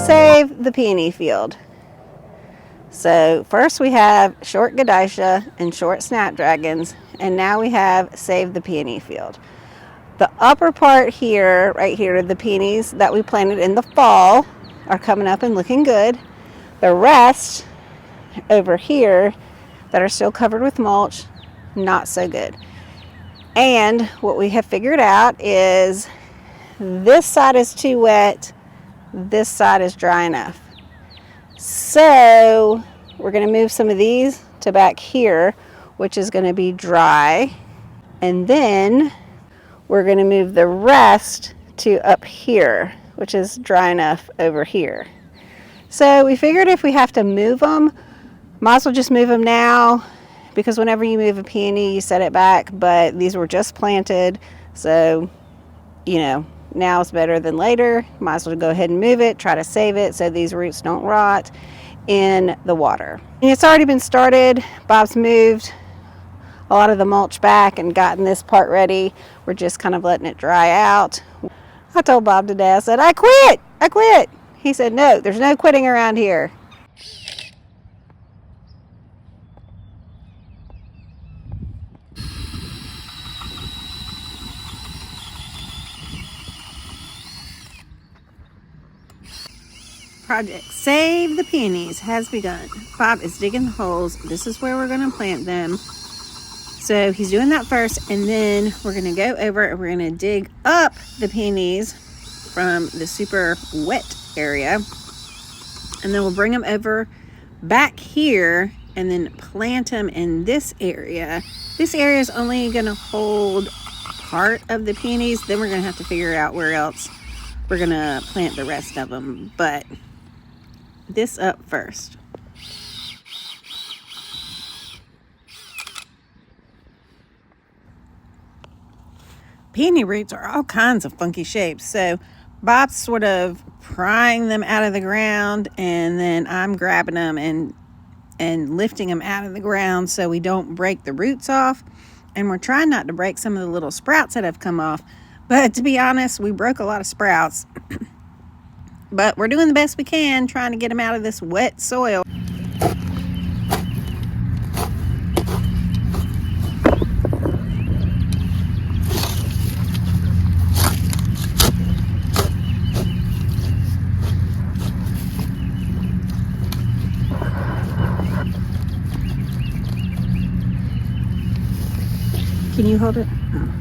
save the peony field. So first we have short Godicia and short snapdragons, and now we have save the peony field. The upper part here, right here, the peonies that we planted in the fall are coming up and looking good. The rest over here that are still covered with mulch, not so good. And what we have figured out is this side is too wet, this side is dry enough. So we're going to move some of these to back here, which is going to be dry. And then we're going to move the rest to up here, which is dry enough over here. So we figured if we have to move them, might as well just move them now, because whenever you move a peony, you set it back. But these were just planted, so, you know, now is better than later. Might as well go ahead and move it, try to save it so these roots don't rot in the water. And it's already been started. Bob's moved a lot of the mulch back and gotten this part ready. We're just kind of letting it dry out. I told Bob today, I said, I quit. He said, no, there's no quitting around here. Project Save the Peonies has begun. Bob is digging the holes. This is where we're going to plant them. So he's doing that first, and then we're going to go over and we're going to dig up the peonies from the super wet area. And then we'll bring them over back here and then plant them in this area. This area is only going to hold part of the peonies. Then we're going to have to figure out where else we're going to plant the rest of them. But this up first. Peony roots are all kinds of funky shapes, so Bob's sort of prying them out of the ground, and then I'm grabbing them and lifting them out of the ground so we don't break the roots off. And we're trying not to break some of the little sprouts that have come off, but to be honest, we broke a lot of sprouts. But we're doing the best we can, trying to get them out of this wet soil. Can you hold it? Oh.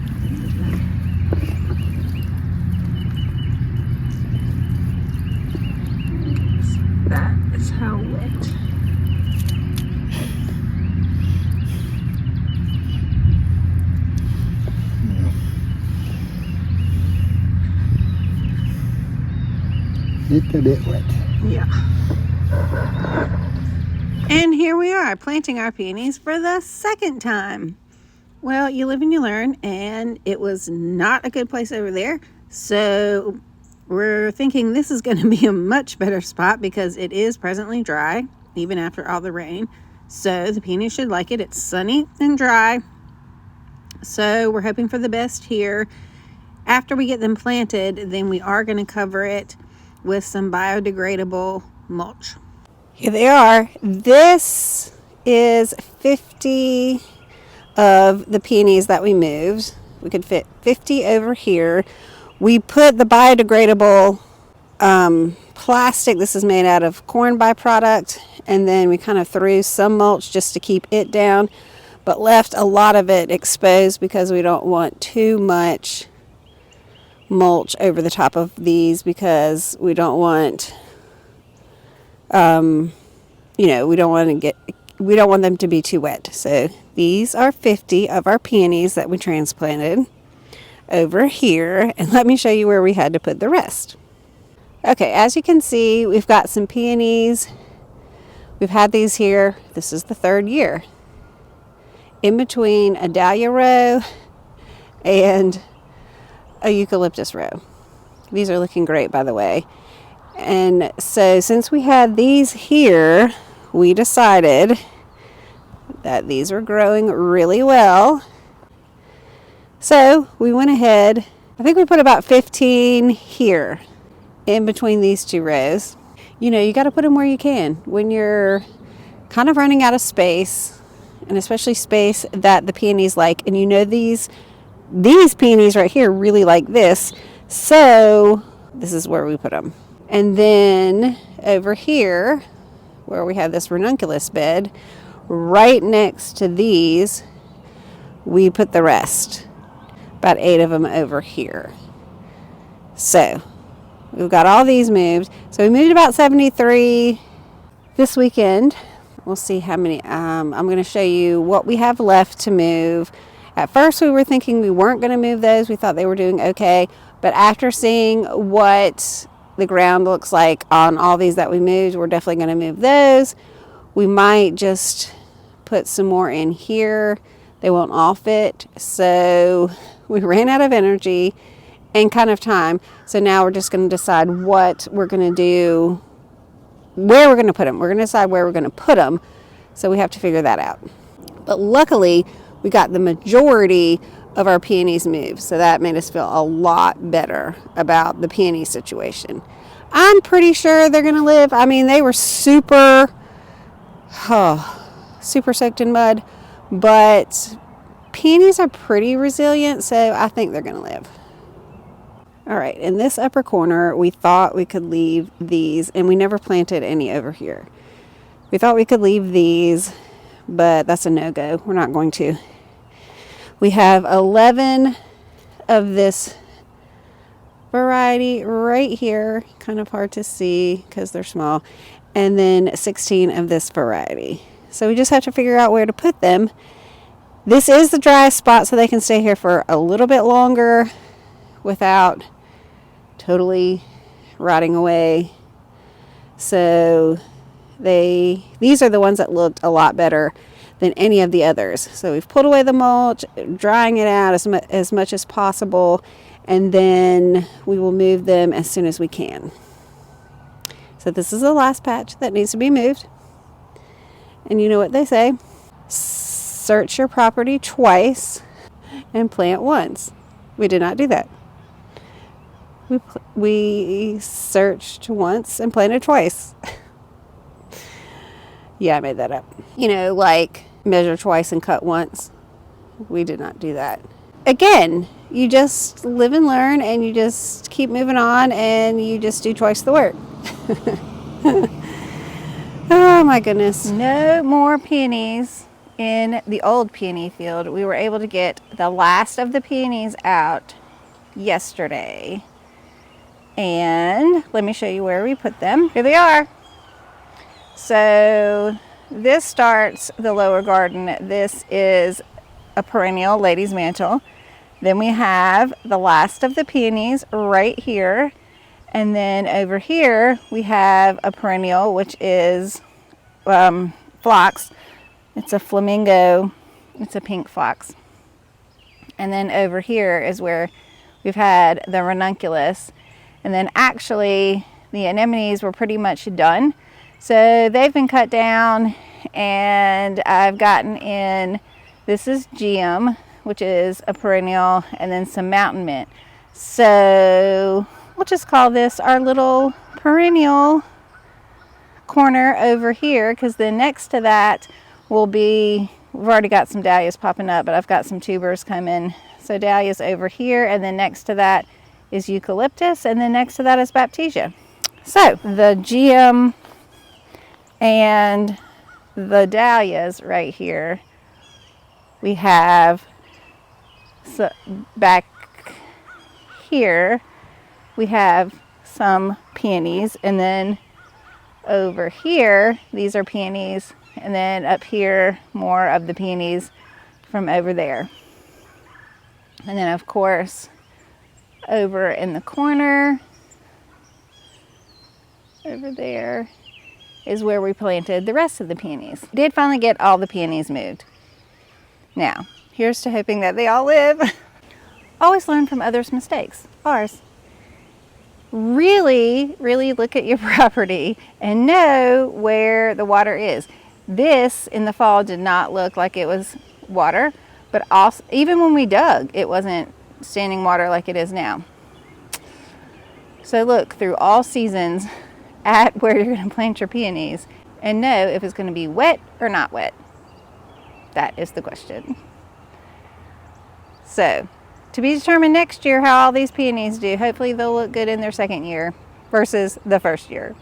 That is how wet. It's a bit wet. Yeah. And here we are, planting our peonies for the second time. Well, you live and you learn, and it was not a good place over there. So we're thinking this is going to be a much better spot because it is presently dry, even after all the rain. So the peonies should like it. It's sunny and dry. So we're hoping for the best here. After we get them planted, then we are going to cover it with some biodegradable mulch. Here they are. This is 50 of the peonies that we moved. We could fit 50 over here. We put the biodegradable plastic. This is made out of corn byproduct, and then we kind of threw some mulch just to keep it down, but left a lot of it exposed because we don't want too much mulch over the top of these, because we don't want we don't want them to be too wet. So these are 50 of our peonies that we transplanted over here, and let me show you where we had to put the rest. Okay, as you can see, we've got some peonies. We've had these here. This is the third year. In between a dahlia row and a eucalyptus row. These are looking great, by the way. And so since we had these here, we decided that these were growing really well. So we went ahead, I think we put about 15 here in between these two rows. You know, you got to put them where you can. When you're kind of running out of space, and especially space that the peonies like, and you know these peonies right here really like this, so this is where we put them. And then over here, where we have this ranunculus bed, right next to these, we put the rest. About 8 of them over here. So we've got all these moved. So we moved about 73 this weekend. We'll see how many. I'm going to show you what we have left to move. At first we were thinking we weren't going to move those. We thought they were doing okay. But after seeing what the ground looks like on all these that we moved, we're definitely going to move those. We might just put some more in here. They won't all fit. So we ran out of energy and kind of time. So now we're just going to decide what we're going to do, where we're going to put them. We're going to decide where we're going to put them. So we have to figure that out. But luckily, we got the majority of our peonies moved. So that made us feel a lot better about the peony situation. I'm pretty sure they're going to live. I mean, they were super soaked in mud. But peonies are pretty resilient, so I think they're going to live. All right, in this upper corner, we thought we could leave these, and we never planted any over here. We thought we could leave these, but that's a no-go. We're not going to. We have 11 of this variety right here, kind of hard to see because they're small, and then 16 of this variety. So we just have to figure out where to put them. This is the driest spot, so they can stay here for a little bit longer without totally rotting away. So these are the ones that looked a lot better than any of the others. So we've pulled away the mulch, drying it out as much as possible, and then we will move them as soon as we can. So this is the last patch that needs to be moved. And you know what they say, search your property twice and plant once. We did not do that. We searched once and planted twice. Yeah, I made that up. You know, like measure twice and cut once. We did not do that. Again, you just live and learn, and you just keep moving on, and you just do twice the work. Oh my goodness. No more peonies in the old peony field. We were able to get the last of the peonies out yesterday. And let me show you where we put them. Here they are. So this starts the lower garden. This is a perennial lady's mantle. Then we have the last of the peonies right here. And then over here we have a perennial, which is phlox. It's a flamingo. It's a pink phlox. And then over here is where we've had the ranunculus. And then actually the anemones were pretty much done. So they've been cut down, and I've gotten in, this is geum, which is a perennial, and then some mountain mint. So we'll just call this our little perennial corner over here, because then next to that will be, we've already got some dahlias popping up, but I've got some tubers coming. So dahlias over here, and then next to that is eucalyptus, and then next to that is baptisia. So the geum and the dahlias right here, we have, so back here we have some peonies, and then over here these are peonies, and then up here more of the peonies from over there. And then of course over in the corner over there is where we planted the rest of the peonies. We did finally get all the peonies moved. Now, here's to hoping that they all live. Always learn from others' mistakes. Ours. Really, really look at your property and know where the water is. This in the fall did not look like it was water, but also, even when we dug, it wasn't standing water like it is now. So look, through all seasons, at where you're going to plant your peonies and know if it's going to be wet or not wet. That is the question. So, to be determined next year how all these peonies do. Hopefully they'll look good in their second year versus the first year.